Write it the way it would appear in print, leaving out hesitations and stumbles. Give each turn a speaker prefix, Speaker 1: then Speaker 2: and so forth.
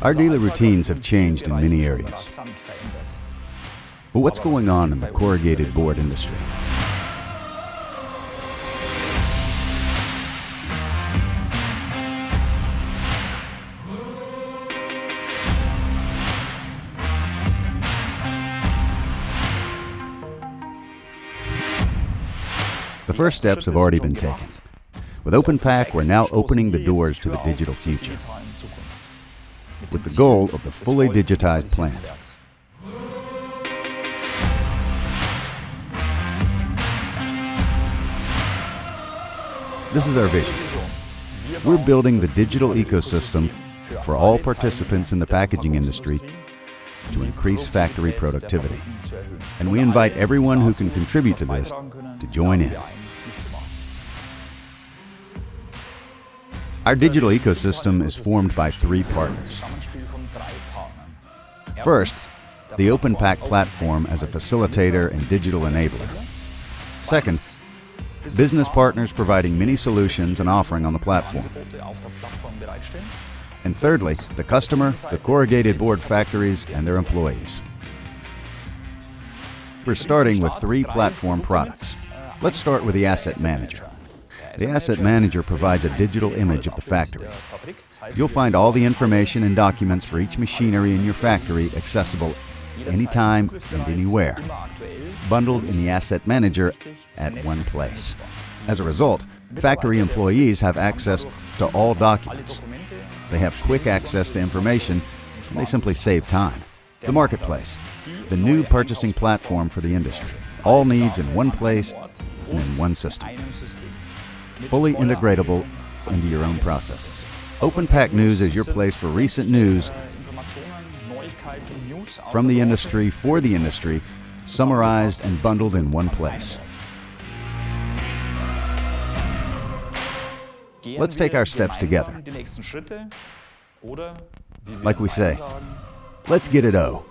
Speaker 1: Our daily routines have changed in many areas. But what's going on in the corrugated board industry? The first steps have already been taken. With openpack, we're now opening the doors to the digital future, with the goal of the fully digitized plant. This is our vision. We're building the digital ecosystem for all participants in the packaging industry to increase factory productivity. And we invite everyone who can contribute to this to join in. Our digital ecosystem is formed by 3 partners. First, the openpack platform as a facilitator and digital enabler. Second, business partners providing many solutions and offering on the platform. And thirdly, the customer, the corrugated board factories, and their employees. We're starting with 3 platform products. Let's start with the Asset Manager. The Asset Manager provides a digital image of the factory. You'll find all the information and documents for each machinery in your factory accessible anytime and anywhere, bundled in the Asset Manager at one place. As a result, factory employees have access to all documents. They have quick access to information, and they simply save time. The Marketplace, the new purchasing platform for the industry. All needs in one place and in one system. Fully integratable into your own processes. Openpack News is your place for recent news from the industry for the industry, summarized and bundled in one place. Let's take our steps together. Like we say, let's get it O.